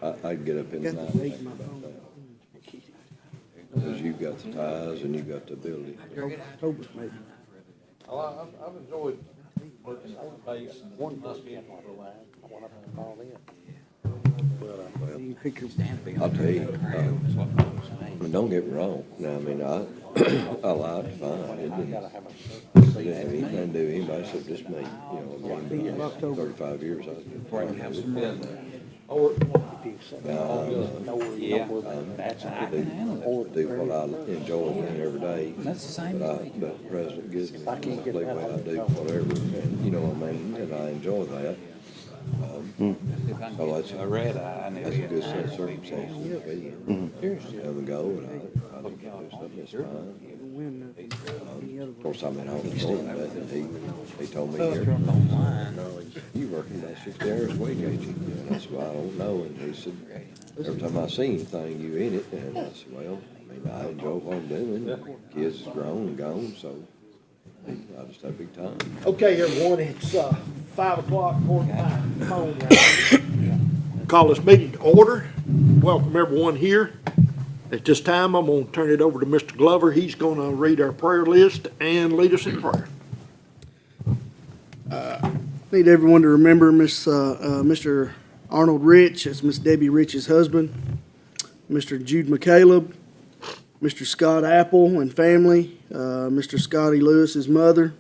I'd get up in the night and think about that. Because you've got the ties and you've got the ability. October maybe. Well, I've enjoyed working on the base. One must be in for a while. I want to call in. You pick your. I'll tell you, I mean, don't get me wrong. Now, I mean, I lied fine. It didn't have anything to do with anybody except just me. You know, I mean, 35 years I've been playing. Do what I enjoy doing every day. That's the same. But the president gives me, I can't get that. I do whatever, and you know what I mean, and I enjoy that. So that's, I read, I knew that's a good it. set of circumstances to be in. Have a go, and I think I'll do something that's fine. Of course, I'm at home doing that, and he told me, you working about 60 hours a week, ain't you? And I said, well, I don't know, and he said, every time I see anything, you in it, and I said, well, I mean, I enjoy what I'm doing, kids is grown and gone, so I just have a big time. Okay, everyone, it's 5 o'clock, quarter to 5. Phone round. Call this meeting to order. Welcome everyone here. At this time, I'm going to turn it over to Mr. Glover. He's going to read our prayer list and lead us in prayer. Need everyone to remember Mr. Arnold Rich as Miss Debbie Rich's husband, Mr. Jude McCaleb, Mr. Scott Apple and family, Mr. Scotty Lewis's mother,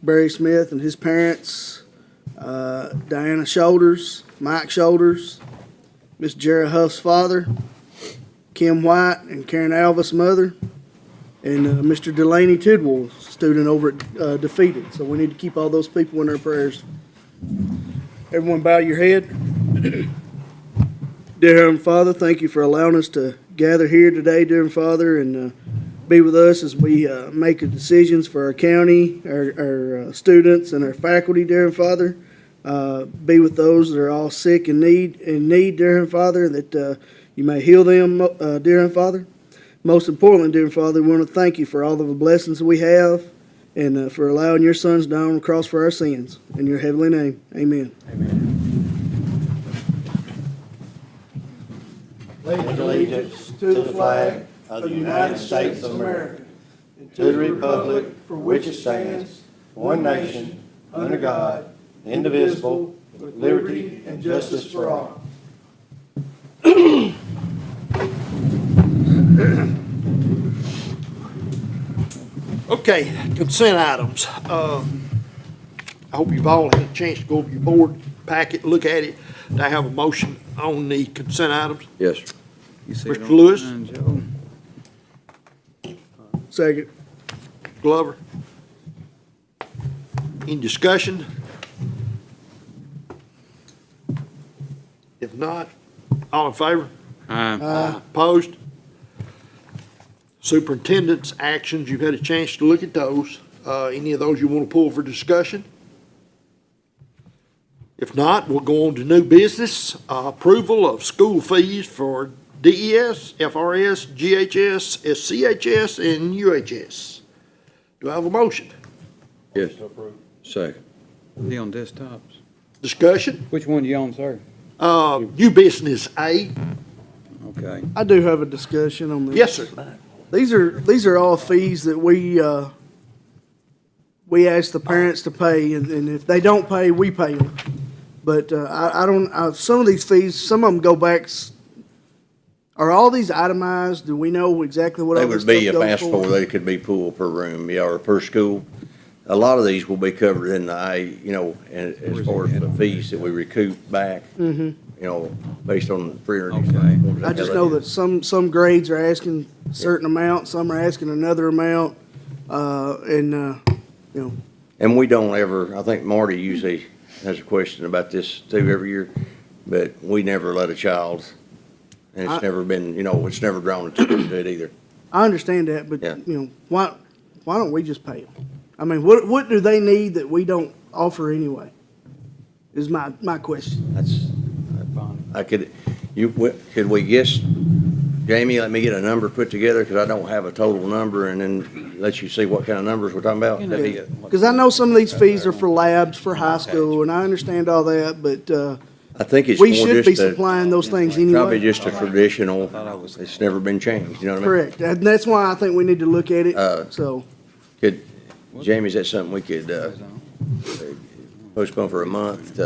Barry Smith and his parents, Diana Shoulders, Mike Shoulders, Miss Jerry Huff's father, Kim White and Karen Alvis' mother, and Mr. Delaney Tidwell, student over at Defeated. So we need to keep all those people in our prayers. Everyone bow your head. Dear Heavenly Father, thank you for allowing us to gather here today, dear Father, and be with us as we make the decisions for our county, our students, and our faculty, dear Father. Be with those that are all sick and need, dear Father, that you may heal them, dear Father. Most importantly, dear Father, we want to thank you for all of the blessings that we have and for allowing your sons down on the cross for our sins. In your heavenly name, amen. Pledge allegiance to the flag of the United States of America and to the republic for which it stands, one nation, under God, indivisible, with liberty and justice for all. Okay, consent items. I hope you've all had a chance to go over your board packet, look at it. Do I have a motion on the consent items? Yes, sir. Mr. Lewis? Second. Glover? Any discussion? If not, all in favor? Opposed? Superintendent's actions, you've had a chance to look at those. Any of those you want to pull for discussion? If not, we'll go on to new business. Approval of school fees for DES, FRS, GHS, SCHS, and UHS. Do I have a motion? Yes. Second. Be on desktops. Discussion? Which one you on, sir? New business A. Okay. I do have a discussion on this. Yes, sir. These are all fees that we ask the parents to pay, and if they don't pay, we pay them. But some of these fees, some of them go back. Are all these itemized? Do we know exactly what They all this would be, stuff if goes asked for, they could be pooled per room, yeah, or per school. A lot of these will be covered in the and as far as the fees that we recoup back, based on 300. I just know that some grades are asking a certain amount, some are asking another amount, And we don't ever, I think Marty usually has a question about this too every year, but we never let a child, and it's never been, it's never drawn attention to it either. I understand that, but, Yeah. why don't we just pay them? I mean, what do they need that we don't offer anyway? Is my question. That's could we guess, Jamie, let me get a number put together, because I don't have a total number, and then let you see what kind of numbers we're talking about. That'd be it. Because I know some of these fees are for labs for high school, and I understand all that, but, I think it's We more should be just a, supplying those things probably anyway. just a traditional, it's never been changed, you know what I mean? Correct. And that's why I think we need to look at it, so. Could, Jamie, is that something we could, postpone for a month,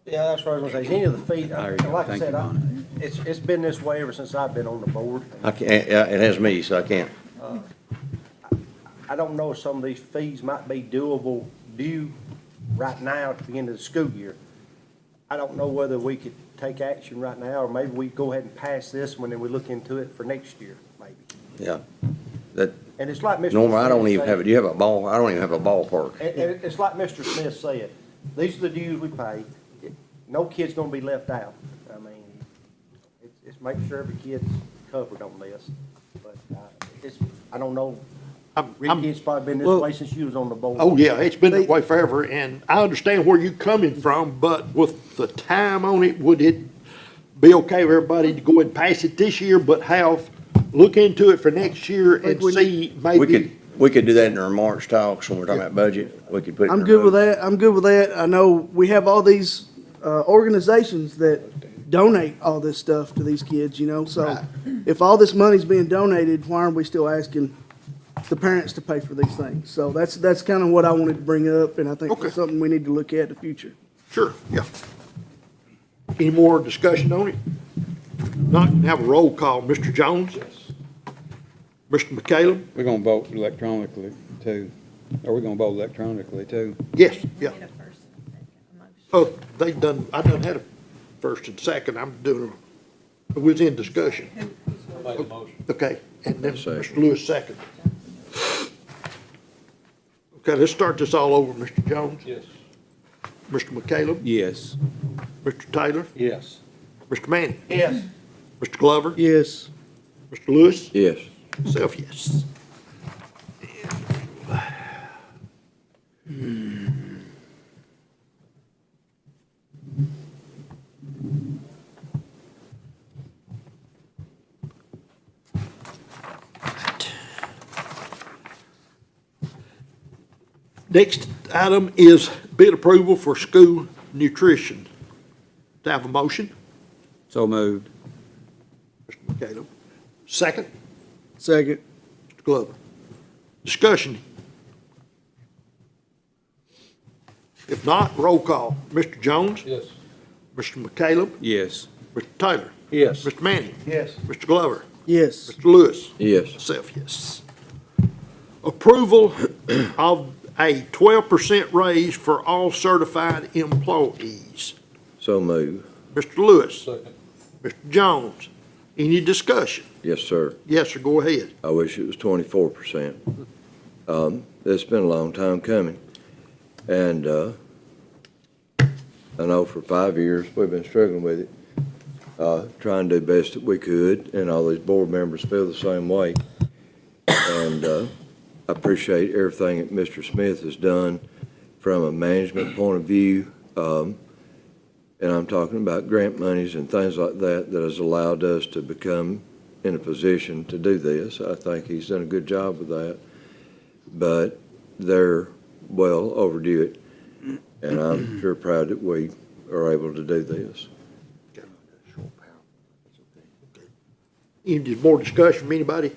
Yeah, that's what I was gonna say, any of the fees, There you go. like I Thank you, said, Bonnie. it's been this way ever since I've been on the board. I can't, it has me, so I can't. I don't know if some of these fees might be due right now at the beginning of the school year. I don't know whether we could take action right now, or maybe we go ahead and pass this one and we look into it for next year, maybe. Yeah. That, And it's like Mr. Norma, I don't Smith even have, said- do you have a ball? I don't even have a ballpark. And it's like Mr. Smith said, these are the dues we pay. No kid's gonna be left out. I mean, it's make sure every kid's covered on this. But, I don't know, Ricky, probably been this Well- way since you was on the board. Oh, yeah, it's been that way forever, and I understand where you're coming from, but with the time on it, would it be okay with everybody to go ahead and pass it this year, but look into it for next year and see maybe? We could do that in our March talks when we're talking about budget. We could put it in I'm our good with budget. that. I'm good with that. I know we have all these organizations that donate all this stuff to these kids, you know? So if all this money's being donated, why aren't we still asking the parents to pay for these things? So that's kind of what I wanted to bring up, and I think Okay. it's something we need to look at in the future. Sure, yeah. Any more discussion on it? Not, have a roll call. Mr. Jones? Yes. Mr. McCallum? We're gonna vote electronically too. Are we gonna vote electronically too? Yes, yeah. Get a first and a second, a motion. Oh, I done had a first and second, I'm doing, we was in discussion. I made a motion. Okay, and then Second. Mr. Lewis second. Okay, let's start this all over, Mr. Jones, Yes. Mr. McCallum, Yes. Mr. Taylor, Yes. Mr. Manning, Yes. Mr. Glover, Yes. Mr. Lewis, Yes. myself, yes. Next item is bid approval for school nutrition. Do I have a motion? So moved. Mr. McCallum. Second, Second. Mr. Glover. Discussion. If not, roll call. Mr. Jones? Yes. Mr. McCallum? Yes. Mr. Taylor? Yes. Mr. Manning? Yes. Mr. Glover? Yes. Mr. Lewis? Yes. Myself, yes. Approval of a 12% raise for all certified employees. So move. Mr. Lewis? Second. Mr. Jones? Any discussion? Yes, sir. Yes, sir, go ahead. I wish it was 24%. It's been a long time coming. And, I know for 5 years, we've been struggling with it, trying to do the best that we could, and all these board members feel the same way. And, I appreciate everything that Mr. Smith has done from a management point of view. And I'm talking about grant monies and things like that, that has allowed us to become in a position to do this. I think he's done a good job with that. But they're well overdue it. And I'm sure proud that we are able to do this. Any more discussion from anybody?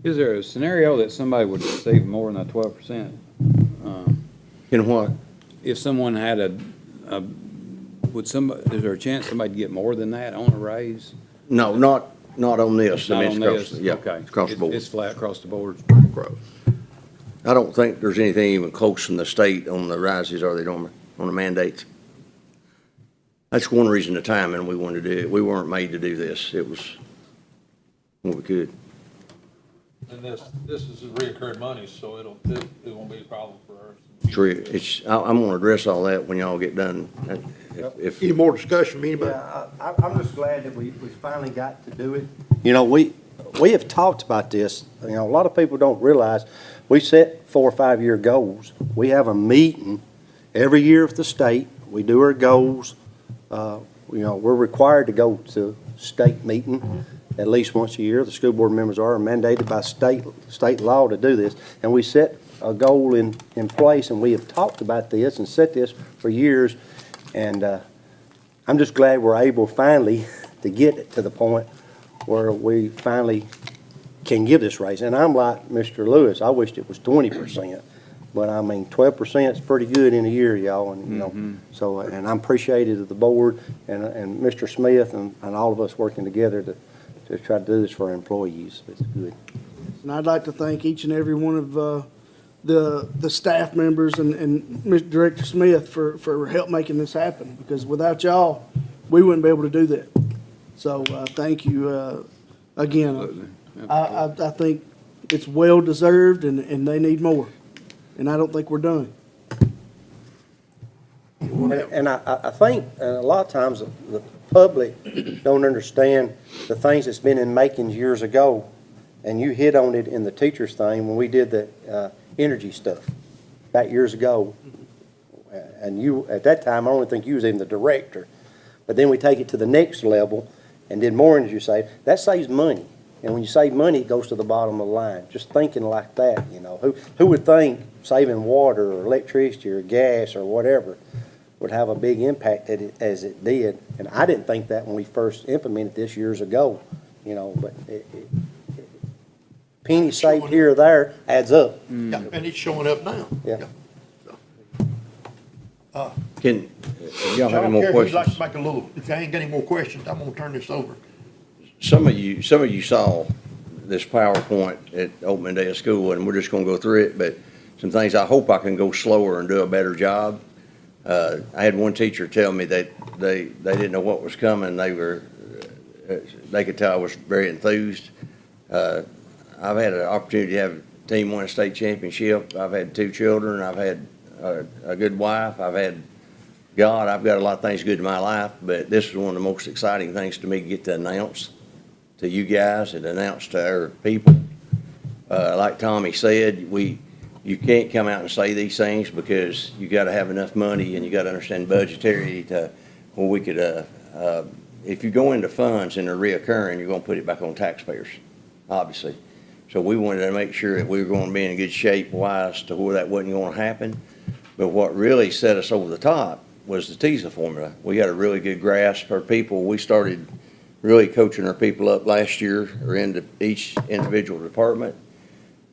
Is there a scenario that somebody would receive more than that 12%? In what? If someone had is there a chance somebody'd get more than that on a raise? No, not on this. I Not mean, on it's across- this? Yeah, Okay. it's across the board. It's flat across the board. I don't think there's anything even close from the state on the rises, are they, Norma, on the mandates? That's one reason the timing we wanted to do it. We weren't made to do this. It was when we could. And this is reoccurring money, so it won't be a problem for us. True. I'm gonna address all that when y'all get done. If, Any more discussion from anybody? Yeah, I'm just glad that we finally got to do it. You know, we have talked about this, you know, a lot of people don't realize, we set 4 or 5 year goals. We have a meeting every year with the state, we do our goals. You know, we're required to go to state meeting at least once a year. The school board members are mandated by state law to do this. And we set a goal in place, and we have talked about this and set this for years. And I'm just glad we're able finally to get it to the point where we finally can give this raise. And I'm like Mr. Lewis, I wished it was 20%. But I mean, 12% is pretty good in a year, y'all, and, you know, so, and I'm appreciative of the board and Mr. Smith and all of us working together to try to do this for our employees. It's good. And I'd like to thank each and every one of the staff members and Mr. Director Smith for help making this happen, because without y'all, we wouldn't be able to do that. So thank you again. I think it's well-deserved, and they need more. And I don't think we're done. And I think a lot of times the public don't understand the things that's been in makings years ago. And you hit on it in the teachers thing when we did the energy stuff back years ago. And you, at that time, I don't think you was even the director. But then we take it to the next level and did more energy save. That saves money. And when you save money, it goes to the bottom of the line. Just thinking like that, you know. Who would think saving water or electricity or gas or whatever would have a big impact as it did? And I didn't think that when we first implemented this years ago, you know, but penny saved here or there adds up. Yeah, and it's showing up now. Yeah. Can, y'all have any John more Kerry, we'd like questions? to make a little, if I ain't got any more questions, I'm gonna turn this over. Some of you saw this PowerPoint at opening day of school, and we're just gonna go through it, but some things I hope I can go slower and do a better job. I had one teacher tell me that they didn't know what was coming. They could tell I was very enthused. I've had an opportunity to have a team win a state championship. I've had 2 children. I've had a good wife. I've had God. I've got a lot of things good in my life, but this is one of the most exciting things to me to get to announce to you guys and announce to our people. Like Tommy said, you can't come out and say these things because you got to have enough money and you got to understand budgetary to where we could, if you go into funds and they're reoccurring, you're going to put it back on taxpayers, obviously. So we wanted to make sure that we were going to be in good shape wise to where that wasn't going to happen. But what really set us over the top was the TISA formula. We got a really good grasp. Our people, we started really coaching our people up last year or into each individual department.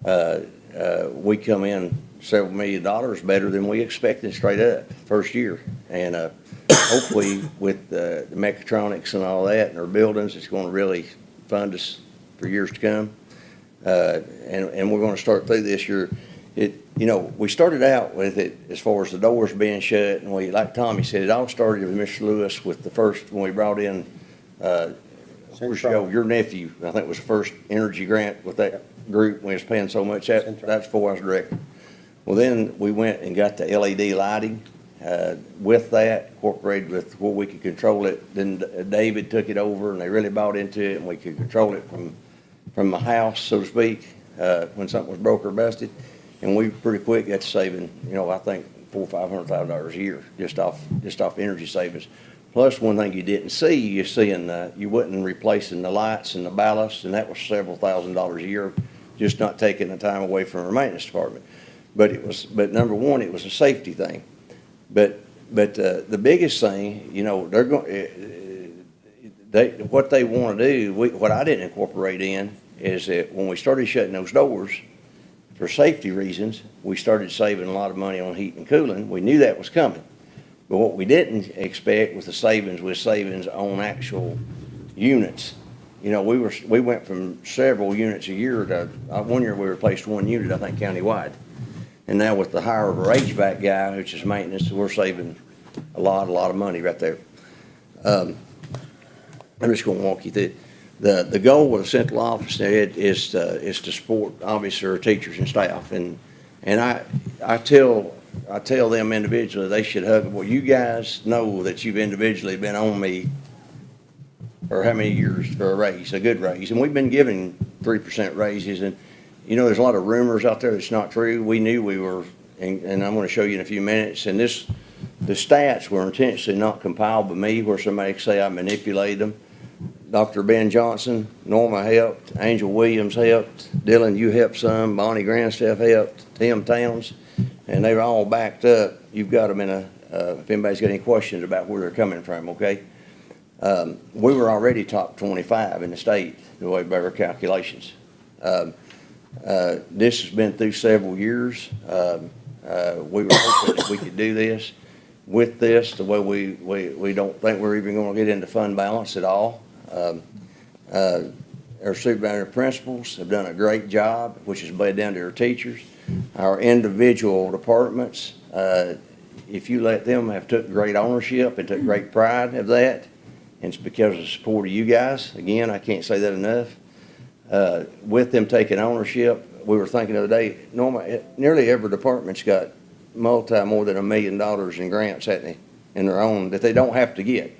We come in several $1 million better than we expected straight up first year. And hopefully with the mechatronics and all that and our buildings, it's going to really fund us for years to come. And we're going to start through this year. You know, we started out with it as far as the doors being shut, and we, like Tommy said, it all started with Mr. Lewis with the first, when we brought in, your nephew, I think was the first energy grant with that group. We was paying so much, that's before I was director. Well, then we went and got the LED lighting, with that, incorporated with where we could control it. Then David took it over, and they really bought into it, and we could control it from the house, so to speak, when something was broke or busted. And we pretty quick got to saving, you know, I think $400,000 or $500,000 a year just off energy savings. Plus, one thing you didn't see, you wasn't replacing the lights and the ballast, and that was several $1,000s a year, just not taking the time away from our maintenance department. But number one, it was a safety thing. But the biggest thing, you know, they're going, what they want to do, what I didn't incorporate in is that when we started shutting those doors, for safety reasons, we started saving a lot of money on heat and cooling. We knew that was coming. But what we didn't expect was savings on actual units. You know, we went from several units a year to, one year we replaced 1 unit, I think, countywide. And now with the hire of our HVAC guy, which is maintenance, we're saving a lot of money right there. I'm just gonna walk you through. The goal of the central office, Ed, is to support, obviously, our teachers and staff. And I tell them individually, they should hug, well, you guys know that you've individually been on me for how many years for a raise, a good raise. And we've been giving 3% raises. And, you know, there's a lot of rumors out there that's not true. We knew we were, and I'm going to show you in a few minutes. And the stats were intentionally not compiled by me, where somebody could say I manipulated them. Dr. Ben Johnson, Norma helped, Angel Williams helped, Dylan, you helped some, Bonnie Grandstaff helped, Tim Towns, and they were all backed up. You've got them in if anybody's got any questions about where they're coming from, okay? We were already top 25 in the state, the way by our calculations. This has been through several years. We were hoping that we could do this. With this, the way we don't think we're even gonna get into fund balance at all. Our supervisor principals have done a great job, which is bled down to our teachers. Our individual departments, if you let them have took great ownership and took great pride of that, and it's because of the support of you guys, again, I can't say that enough. With them taking ownership, we were thinking the other day, normally, nearly every department's got more than $1 million in grants, haven't they, in their own, that they don't have to get.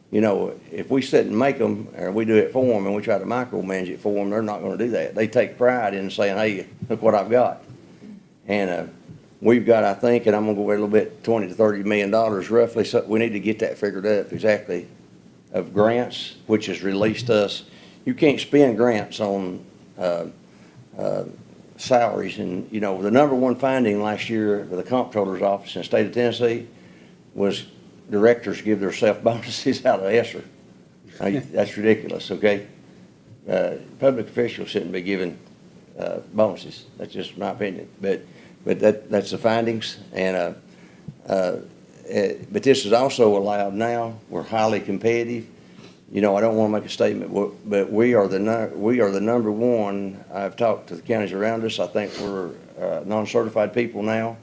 You know, if we sit and make them, or we do it for them, and we try to micromanage it for them, they're not gonna do that. They take pride in saying, hey, look what I've got. And, we've got, I think, and I'm gonna go a little bit, $20 to $30 million roughly, so we need to get that figured up exactly, of grants, which is released us. You can't spend grants on, salaries, and, you know, the number one finding last year with the comptroller's office in the state of Tennessee was directors give themselves bonuses out of ESSER. Now, that's ridiculous, okay? Public officials shouldn't be given bonuses. That's just my opinion. But that's the findings. And but this is also allowed now. We're highly competitive. You know, I don't want to make a statement, but we are the number one. I've talked to the counties around us. I think we're non-certified people now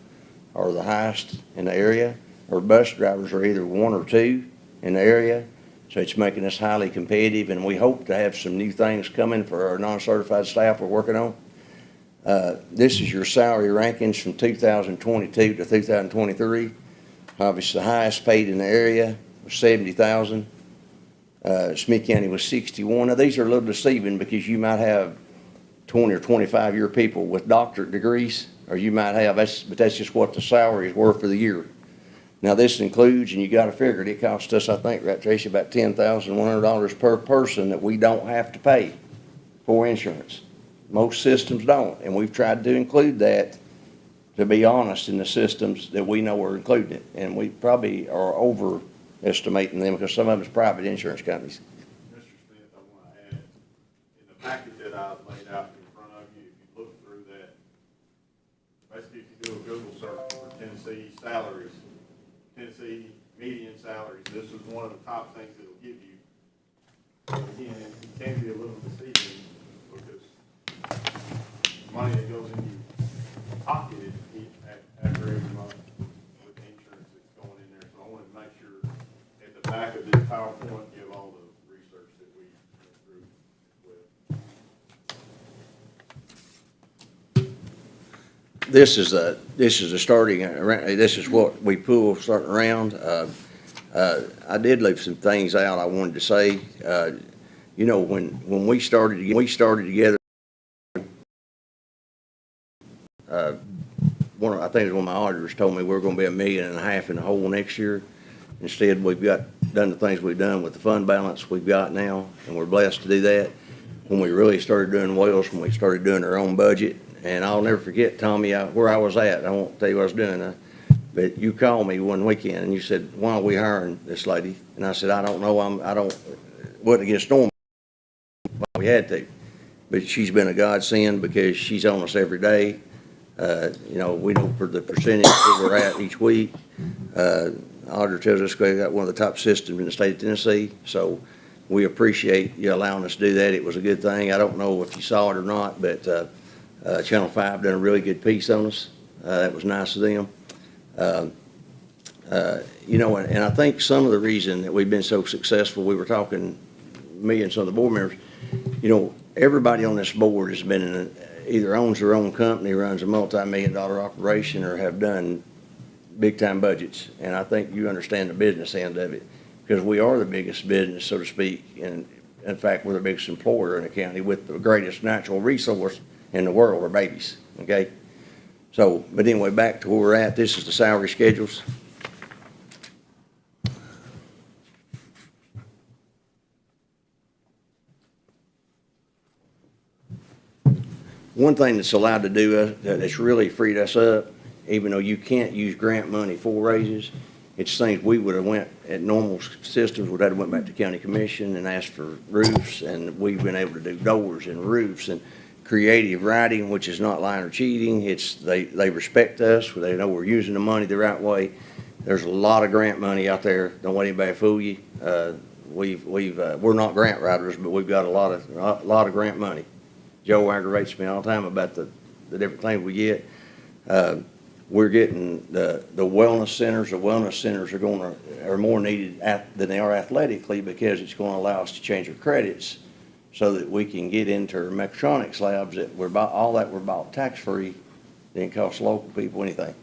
are the highest in the area. Our bus drivers are either 1 or 2 in the area. So it's making us highly competitive, and we hope to have some new things coming for our non-certified staff we're working on. This is your salary rankings from 2022 to 2023. Obviously, the highest paid in the area was $70,000. Smith County was 61. Now, these are a little deceiving because you might have 20 or 25-year people with doctorate degrees, or you might have, but that's just what the salaries were for the year. Now, this includes, and you got to figure it costs us, I think, right, Tracy, about $10,100 per person that we don't have to pay for insurance. Most systems don't, and we've tried to include that, to be honest, in the systems that we know are including it. And we probably are overestimating them because some of them is private insurance companies. Mr. Smith, I want to add, in the packet that I laid out in front of you, if you look through that, basically if you do a Google search for Tennessee salaries, Tennessee median salaries, this is one of the top things it'll give you. Again, it can be a little deceiving because money that goes in your pocket after every month with the insurance that's going in there. So I wanted to make sure at the back of this PowerPoint give all the research that we went through with. This is a starting, this is what we pull starting around. I did leave some things out I wanted to say. You know, when we started together, I think it was one of my auditors told me we're gonna be $1.5 million in the hole next year. Instead, we've done the things we've done with the fund balance we've got now, and we're blessed to do that. When we really started doing wells, when we started doing our own budget, and I'll never forget, Tommy, where I was at. I won't tell you what I was doing, but you called me one weekend and you said, "Why are we hiring this lady?" And I said, "I don't know. Wasn't against normal. We had to, but she's been a godsend because she's on us every day. You know, we know for the percentage that we're at each week. Auditor tells us we got one of the top systems in the state of Tennessee, so we appreciate you allowing us to do that. It was a good thing. I don't know if you saw it or not, but Channel 5 done a really good piece on us. That was nice of them. You know, and I think some of the reason that we've been so successful, we were talking, me and some of the board members, you know, everybody on this board has been either owns their own company, runs a multi-million-dollar operation, or have done big-time budgets. And I think you understand the business end of it, because we are the biggest business, so to speak. And in fact, we're the biggest employer in the county with the greatest natural resource in the world, are babies, okay? So, but anyway, back to where we're at. This is the salary schedules. One thing that's allowed to do, that's really freed us up, even though you can't use grant money for raises, It's things we would have went, at normal systems, would have went back to county commission and asked for roofs, and we've been able to do doors and roofs and creative writing, which is not lying or cheating. It's, they respect us, they know we're using the money the right way. There's a lot of grant money out there. Don't let anybody fool you. We're not grant writers, but we've got a lot of grant money. Joe aggravates me all the time about the different things we get. We're getting the wellness centers. The wellness centers are more needed than they are athletically, because it's going to allow us to change our credits so that we can get into our mechatronics labs that we're bought tax-free. Didn't cost local people anything.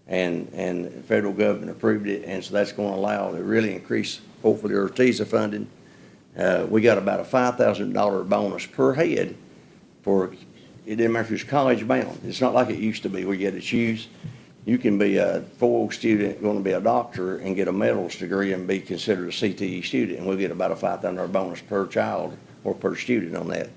And the federal government approved it, and so that's going to allow to really increase, hopefully, our TISA funding. We got about a $5,000 bonus per head for, it didn't matter if it was college bound. It's not like it used to be where you had to choose. You can be a 4 student, going to be a doctor, and get a medals degree and be considered a CTE student, and we'll get about a $5,000 bonus per child or per student on that.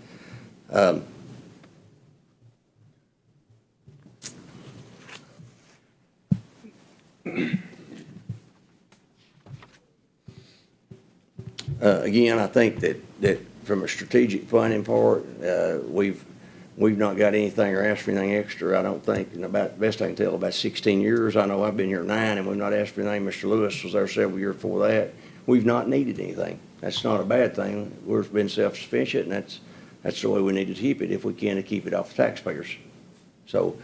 Again, I think that from a strategic planning part, we've not got anything or asked for anything extra, I don't think, in about, best I can tell, about 16 years. I know I've been here 9, and we've not asked for anything. Mr. Lewis was there several years before that. We've not needed anything. That's not a bad thing. We've been self-sufficient, and that's the way we need to keep it, if we can, to keep it off the taxpayers. So,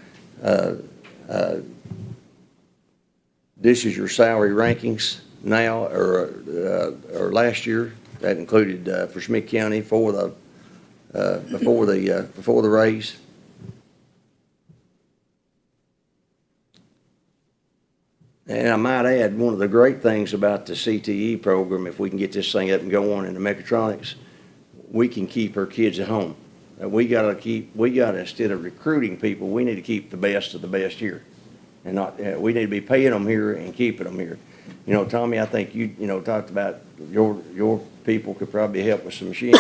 this is your salary rankings now, or last year. That included for Smith County before the raise. And I might add, one of the great things about the CTE program, if we can get this thing up and go on in the mechatronics, we can keep our kids at home. We gotta, instead of recruiting people, we need to keep the best of the best here. And not, we need to be paying them here and keeping them here. You know, Tommy, I think you talked about your people could probably help with some machines.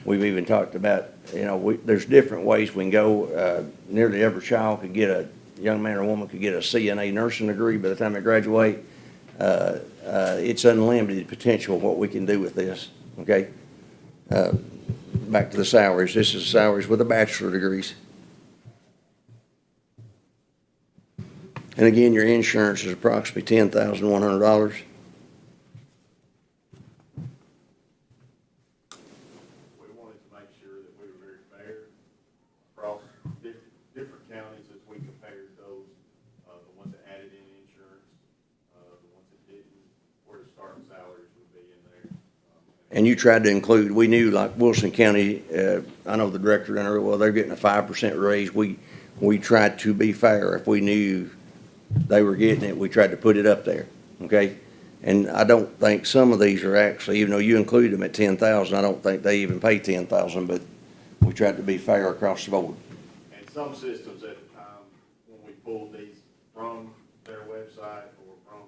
We've even talked about, there's different ways we can go. Nearly every child could get a young man or woman could get a CNA nursing degree by the time they graduate. It's unlimited potential what we can do with this, okay? Back to the salaries. This is salaries with the bachelor degrees. And again, your insurance is approximately $10,100. We wanted to make sure that we were very fair across different counties as we compared those, the ones that added in insurance, the ones that didn't, where the starting salaries would be in there. And you tried to include, we knew like Wilson County, I know the director down there, well, they're getting a 5% raise. We tried to be fair. If we knew they were getting it, we tried to put it up there, okay? And I don't think some of these are actually, even though you include them at 10,000, I don't think they even pay 10,000, but we tried to be fair across the board. And some systems at the time, when we pulled these from their website or from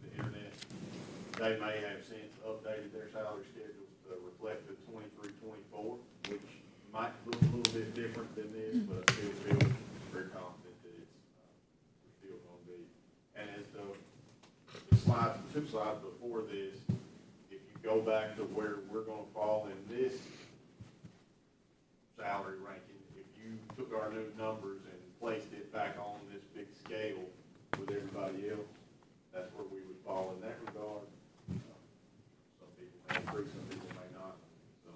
the internet, they may have since updated their salary schedules to reflect the 23-24, which might look a little bit different than this, but I still feel very confident that it's still going to be. And as the slides, 2 slides before this, if you go back to where we're going to fall in this salary ranking, if you took our new numbers and placed it back on this big scale with everybody else, that's where we would fall in that regard. Some people may agree, some people may not. So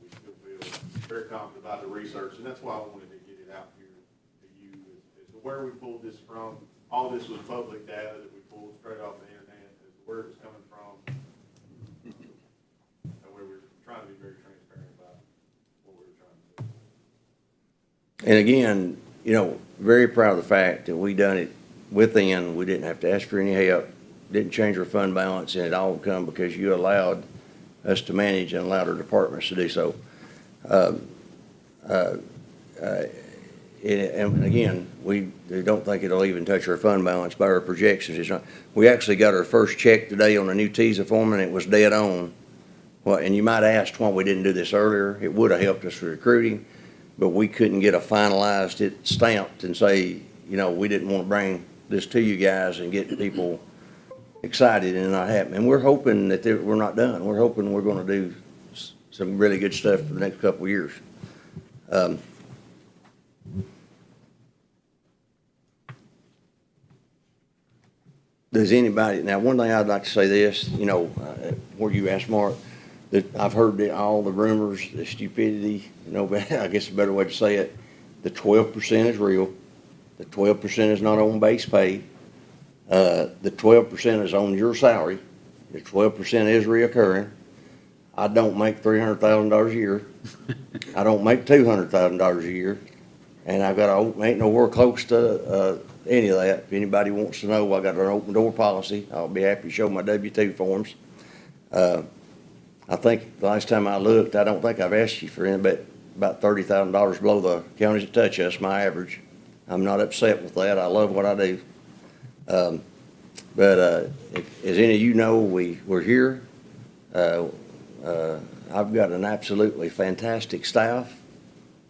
we still feel very confident about the research, and that's why I wanted to get it out here to you as to where we pulled this from. All this was public data that we pulled straight off the internet, as to where it was coming from. And we were trying to be very transparent about what we were trying to do. And again, very proud of the fact that we done it within, we didn't have to ask for any help, didn't change our fund balance, and it all come because you allowed us to manage and allowed our departments to do so. And again, we don't think it'll even touch our fund balance by our projections. It's not. We actually got our first check today on the new TISA form, and it was dead on. Well, and you might ask why we didn't do this earlier. It would have helped us with recruiting, but we couldn't get a finalized it stamped and say, we didn't want to bring this to you guys and get people excited and not happy. And we're hoping that we're not done. We're hoping we're gonna do some really good stuff for the next couple of years. Does anybody, now, one thing I'd like to say this, where you asked Mark, that I've heard all the rumors, the stupidity, I guess a better way to say it, the 12% is real. The 12% is not on base pay. The 12% is on your salary. The 12% is reoccurring. I don't make $300,000 a year. I don't make $200,000 a year. And ain't nowhere close to, any of that. If anybody wants to know, I got an open door policy. I'll be happy to show my W-2 forms. I think the last time I looked, I don't think I've asked you for any, but about $30,000 below the counties that touch us, my average. I'm not upset with that. I love what I do. But as any of you know, we're here. I've got an absolutely fantastic staff.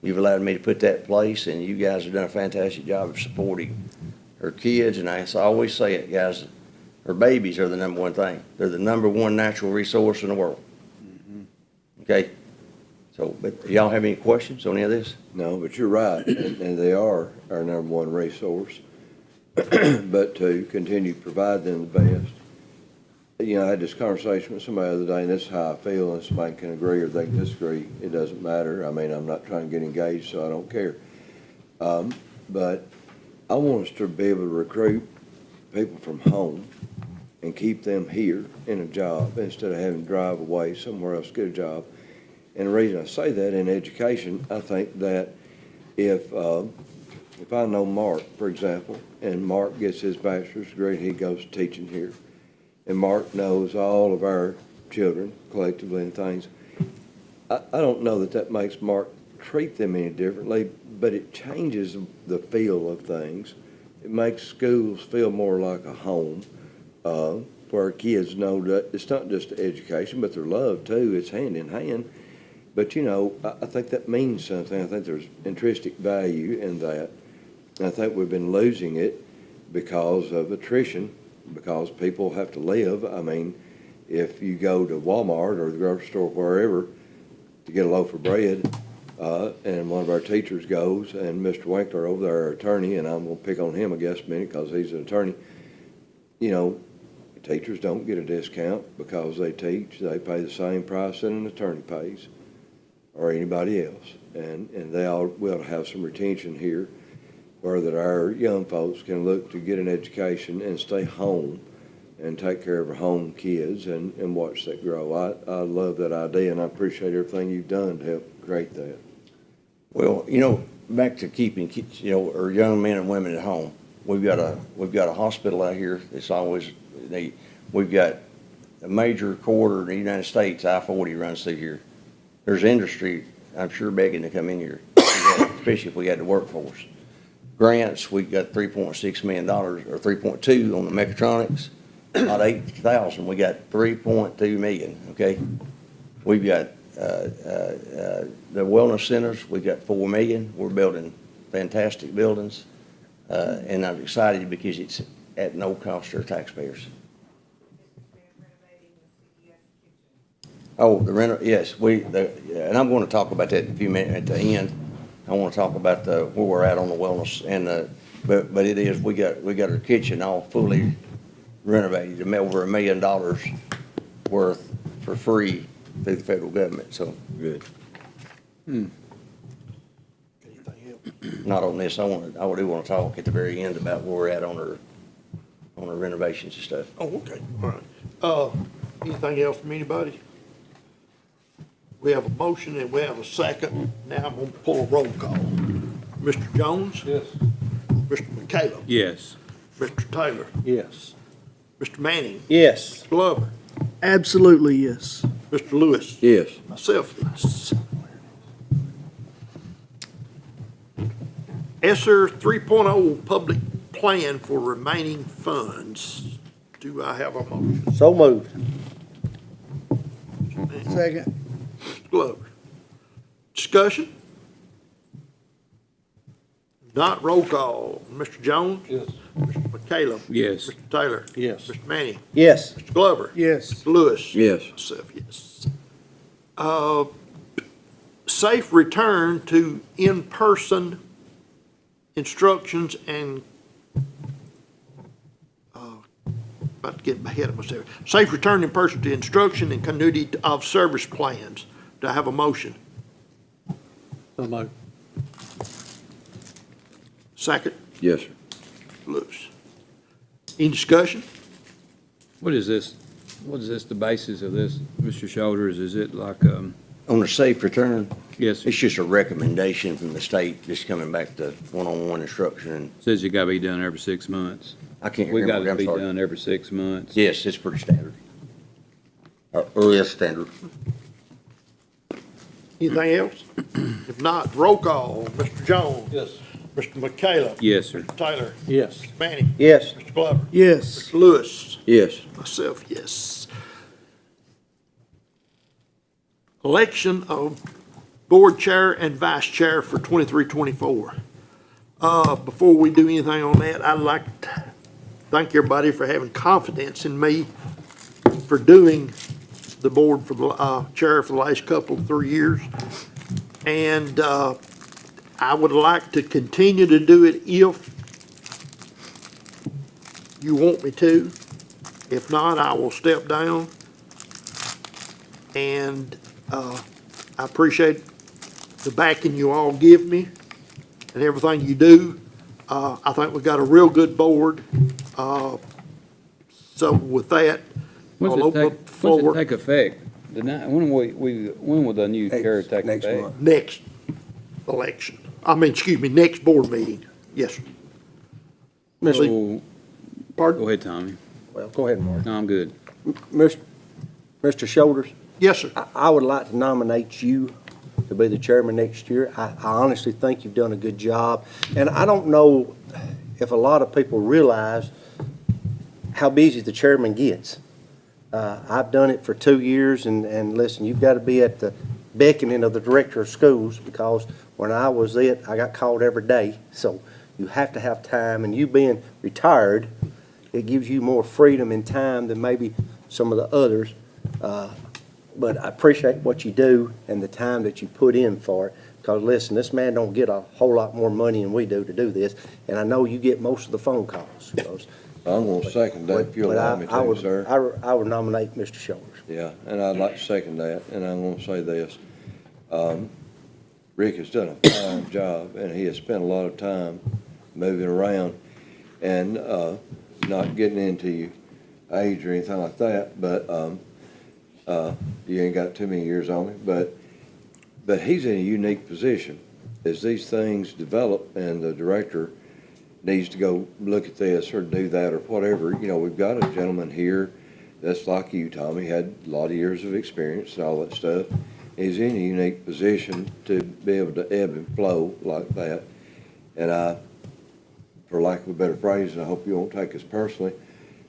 You've allowed me to put that in place, and you guys have done a fantastic job of supporting our kids. And I always say it, guys, our babies are the number one thing. They're the number one natural resource in the world. Okay? So, but do y'all have any questions on any of this? No, but you're right, and they are our number one resource. But to continue to provide them the best. I had this conversation with somebody the other day, and this is how I feel, and somebody can agree or they can disagree. It doesn't matter. I mean, I'm not trying to get engaged, so I don't care. But I want us to be able to recruit people from home and keep them here in a job instead of having to drive away somewhere else to get a job. And the reason I say that in education, I think that if I know Mark, for example, and Mark gets his bachelor's degree, he goes teaching here, and Mark knows all of our children collectively and things, I don't know that makes Mark treat them any differently, but it changes the feel of things. It makes schools feel more like a home, where kids know that it's not just education, but their love too. It's hand in hand. But I think that means something. I think there's intrinsic value in that. And I think we've been losing it because of attrition, because people have to live. I mean, if you go to Walmart or the grocery store, wherever, to get a loaf of bread, and one of our teachers goes, and Mr. Winkler over there, our attorney, and I'm going to pick on him, I guess, a minute, because he's an attorney, teachers don't get a discount because they teach. They pay the same price that an attorney pays or anybody else. And they all will have some retention here where that our young folks can look to get an education and stay home and take care of our home kids and watch that grow. I love that idea, and I appreciate everything you've done to help create that. Well, back to keeping kids, our young men and women at home. We've got a hospital out here that's always, we've got a major corridor in the United States, I-40 runs through here. There's industry, I'm sure, begging to come in here, especially if we had the workforce. Grants, we got $3.6 million, or 3.2 on the mechatronics, not 80,000. We got 3.2 million, okay? We've got the wellness centers, we've got 4 million. We're building fantastic buildings. And I'm excited because it's at no cost to our taxpayers. Oh, yes, and I'm going to talk about that in a few minutes at the end. I want to talk about where we're at on the wellness and but it is, we got our kitchen all fully renovated, over $1 million worth for free through the federal government, so. Good. Anything else? Not on this, I do want to talk at the very end about where we're at on our renovations and stuff. Oh, okay, all right. Anything else from anybody? We have a motion and we have a second. Now I'm gonna pull a roll call. Mr. Jones? Yes. Mr. McCallum? Yes. Mr. Taylor? Yes. Mr. Manning? Yes. Mr. Glover? Absolutely, yes. Mr. Lewis? Yes. Myself, yes. ESSER 3.0 Public Plan for Remaining Funds. Do I have a motion? So moved. Second. Mr. Glover? Discussion? Not roll call. Mr. Jones? Yes. Mr. McCallum? Yes. Mr. Taylor? Yes. Mr. Manning? Yes. Mr. Glover? Yes. Mr. Lewis? Yes. Myself, yes. Safe return to in-person instructions and, about to get ahead of myself. Safe return in person to instruction and continuity of service plans. Do I have a motion? Second, Yes, sir. Lewis. Any discussion? What is this? What is this, the basis of this, Mr. Shoulders? Is it like, On the safe return, yes, it's just a recommendation from the state, just coming back to one-on-one instruction, and says you gotta be done every 6 months. I can't We remember, gotta I'm be sorry. done every 6 months. Yes, it's pretty standard. Or yes, standard. Anything else? If not, roll call. Mr. Jones? Yes. Mr. McCallum? Yes, sir. Mr. Taylor? Yes. Mr. Manning? Yes. Mr. Glover? Yes. Mr. Lewis? Yes. Myself, yes. Election of board chair and vice chair for 23-24. Before we do anything on that, I'd like to thank everybody for having confidence in me for doing the board for the, chair for the last couple, 3 years. And, I would like to continue to do it if you want me to. If not, I will step down. And I appreciate the backing you all give me and everything you do. I think we've got a real good board. So with that, I'll open up the When's floor it take effect? When will the new chair take Next effect? month. next election. Next board meeting. Yes, sir. So, Pardon? go ahead, Tommy. Well, go ahead, Mark. No, I'm good. Mr. Shoulders, Yes, sir. I would like to nominate you to be the chairman next year. I honestly think you've done a good job. And I don't know if a lot of people realize how busy the chairman gets. I've done it for 2 years, and listen, you've got to be at the beckoning of the director of schools, because when I was it, I got called every day. So you have to have time, and you being retired, it gives you more freedom and time than maybe some of the others. But I appreciate what you do and the time that you put in for it. Because listen, this man don't get a whole lot more money than we do to do this, and I know you get most of the phone calls. I'm gonna second that if you'll But allow me I to, would- sir. I would nominate Mr. Shoulders. Yeah, and I'd like to second that, and I'm gonna say this. Rick has done a fine job, and he has spent a lot of time moving around and, not getting into your age or anything like that, but, you ain't got too many years on him, but he's in a unique position. As these things develop and the director needs to go look at this or do that or whatever, we've got a gentleman here that's like you, Tommy, had a lot of years of experience and all that stuff. He's in a unique position to be able to ebb and flow like that. And I, for lack of a better phrase, and I hope you won't take this personally,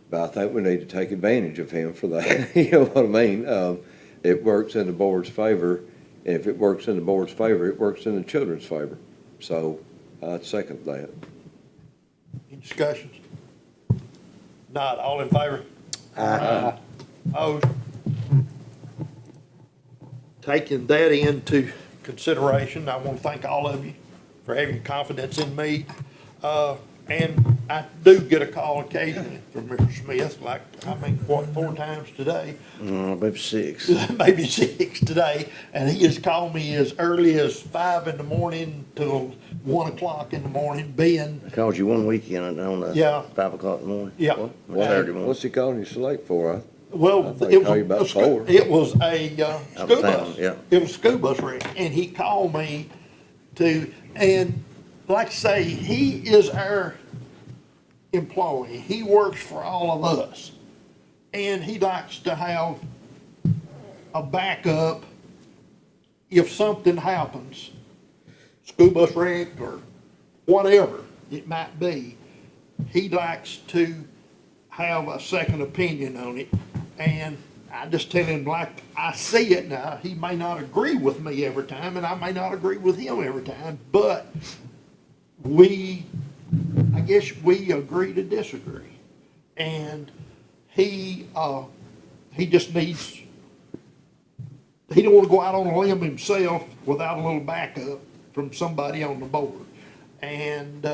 but I think we need to take advantage of him for that. You know what I mean? It works in the board's favor, and if it works in the board's favor, it works in the children's favor. So I second that. Any discussions? Not, all in favor? Aye. Opposed? Taking that into consideration, I want to thank all of you for having confidence in me. And I do get a call occasionally from Mr. Smith, like, 4 times today? Maybe 6. Maybe 6 today, and he has called me as early as 5 in the morning till 1 o'clock in the morning, being, I called you one weekend on Yeah. 5 o'clock in the morning. Yeah. Saturday morning. What's he calling you so late for? well, I think it call you was, about 4. it was a, Out school of town, bus. yeah. It was a school bus wreck, and he called me and like I say, he is our employee. He works for all of us. And he likes to have a backup if something happens, school bus wreck or whatever it might be. He likes to have a second opinion on it. And I just tell him like I see it now. He may not agree with me every time, and I may not agree with him every time, but I guess we agree to disagree. And he just needs, he don't wanna go out on a limb himself without a little backup from somebody on the board. And,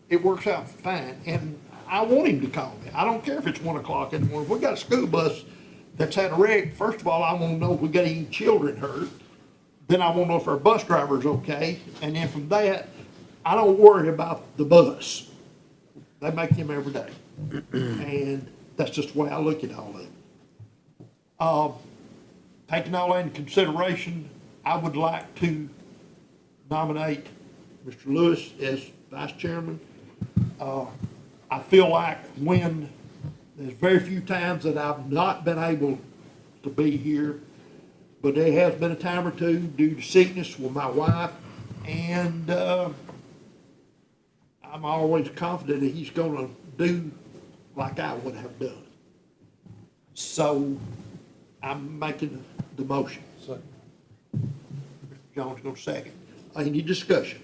it works out fine, and I want him to call me. I don't care if it's 1 o'clock in the morning. If we got a school bus that's had a wreck, first of all, I wanna know if we got any children hurt. Then I wanna know if our bus driver's okay, and then from that, I don't worry about the bus. They make them every day. And that's just the way I look at all of it. Taking all that into consideration, I would like to nominate Mr. Lewis as vice chairman. I feel like when, there's very few times that I've not been able to be here, but there has been a time or two due to sickness with my wife, and, I'm always confident that he's gonna do like I would have done. So, I'm making the motion. Mr. Jones gonna second. Any discussion?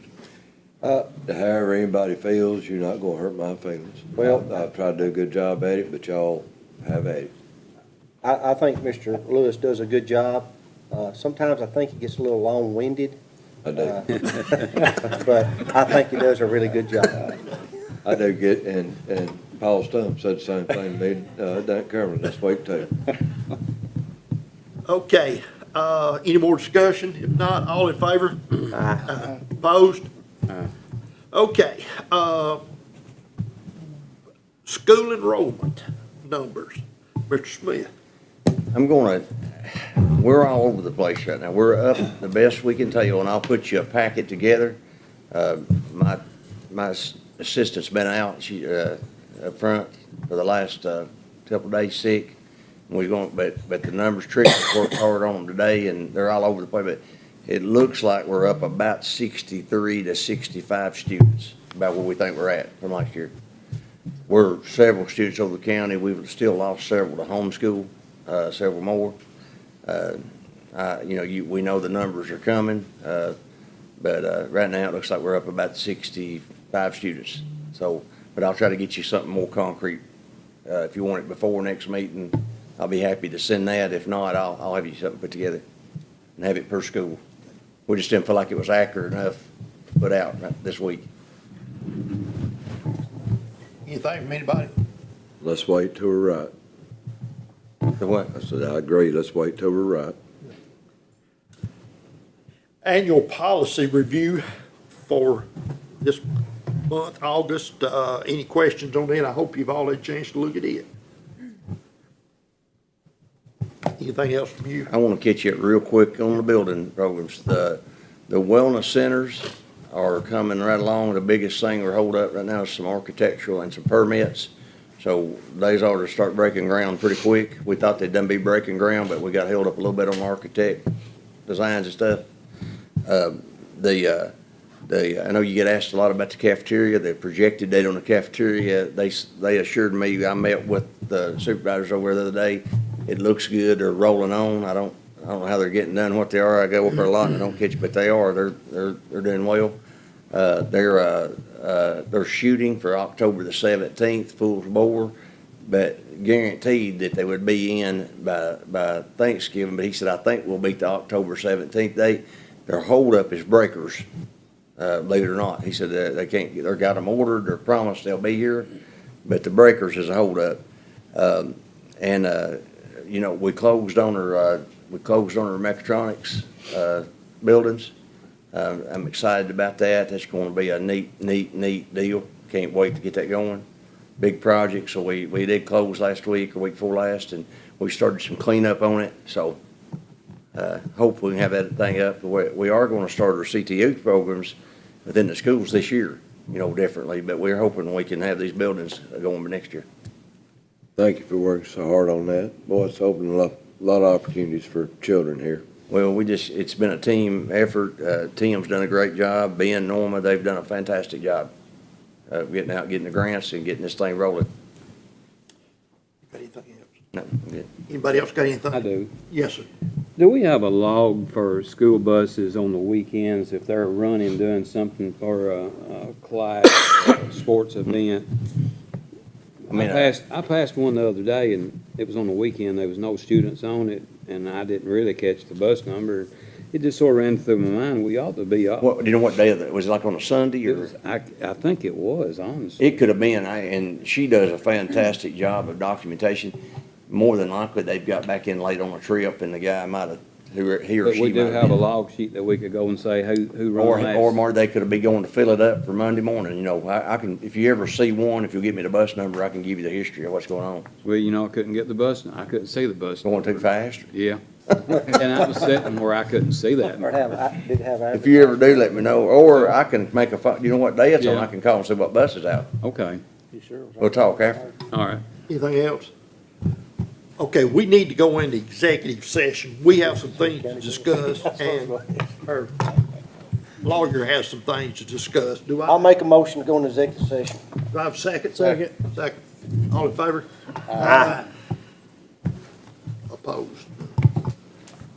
However anybody feels, you're not gonna hurt my feelings. Well- I've tried to do a good job at it, but y'all have at it. I think Mr. Lewis does a good job. Sometimes I think he gets a little long-winded, I do. but I think he does a really good job. I do get, and Paul Stump said the same thing to me, down at Cumberland this week too. Okay, any more discussion? If not, all in favor? Opposed? Okay, school enrollment numbers. Mr. Smith. We're all over the place right now. We're up the best we can tell, and I'll put you a packet together. My assistant's been out, she, up front for the last, couple of days sick. We're going, but the numbers, Trish worked hard on them today, and they're all over the place, but it looks like we're up about 63 to 65 students, about where we think we're at from last year. We're several students over the county. We've still lost several to homeschool, several more. We know the numbers are coming, but right now it looks like we're up about 65 students. So, but I'll try to get you something more concrete. If you want it before next meeting, I'll be happy to send that. If not, I'll have you something put together and have it per school. We just didn't feel like it was accurate enough to put out this week. Anything from anybody? Let's wait till we're right. The what? I said, I agree, let's wait till we're right. Annual policy review for this month, August. Any questions on it? I hope you've all had a chance to look at it. Anything else from you? I want to catch you up real quick on the building programs. The wellness centers are coming right along. The biggest thing we're holding up right now is some architectural and some permits. So these ought to start breaking ground pretty quick. We thought they'd done be breaking ground, but we got held up a little bit on architect designs and stuff. I know you get asked a lot about the cafeteria, the projected date on the cafeteria. They assured me, I met with the supervisors over there the other day, it looks good, they're rolling on. I don't know how they're getting done, what they are. I go up there a lot and I don't catch, but they are. They're doing well. They're shooting for October the 17th, Fool's Bore, but guaranteed that they would be in by Thanksgiving. But he said, I think we'll beat the October 17th date. Their holdup is breakers, believe it or not. He said they can't get, they've got them ordered, they're promised they'll be here, but the breakers is a holdup. We closed on our mechatronics buildings. I'm excited about that. That's going to be a neat deal. Can't wait to get that going. Big project. So we did close last week or week before last, and we started some cleanup on it. So hopefully we can have that thing up. We are going to start our CTU programs within the schools this year, differently. But we're hoping we can have these buildings going by next year. Thank you for working so hard on that. Boy, it's opened a lot of opportunities for children here. Well, it's been a team effort. Tim's done a great job. Ben, Norma, they've done a fantastic job getting out, getting the grants, and getting this thing rolling. Got anything else? No, good. Anybody else got anything? I do. Yes, sir. Do we have a log for school buses on the weekends if they're running, doing something for a class, or a sports event? I passed one the other day, and it was on the weekend, there was no students on it, and I didn't really catch the bus number. It just sort of ran through my mind, we ought to be up. What, do you know what day of it, was it like on a Sunday It or? was, I think it was, honestly. It could have been, and she does a fantastic job of documentation. More than likely, they've got back in late on a trip, and the guy might have, he or But she we might do have have a been. log sheet that we could go and say who Or, run that. or they could have been going to fill it up for Monday morning, you know, I can, if you ever see one, if you'll give me the bus number, I can give you the history of what's going on. Well, you know, I couldn't get the bus, I couldn't see the bus. Going too fast? Yeah. And I was sitting where I couldn't see that. Or did have. If you ever do, let me know, or I can make a you know what day it's on, Yeah. I can call and see what bus is out. Okay, We'll talk after. all right. Anything else? Okay, we need to go into executive session. We have some things to discuss, and our lawyer has some things to discuss. Do I'll I, make a motion to go into executive session. do I have a second? Second. Second. All in favor? Aye. Opposed?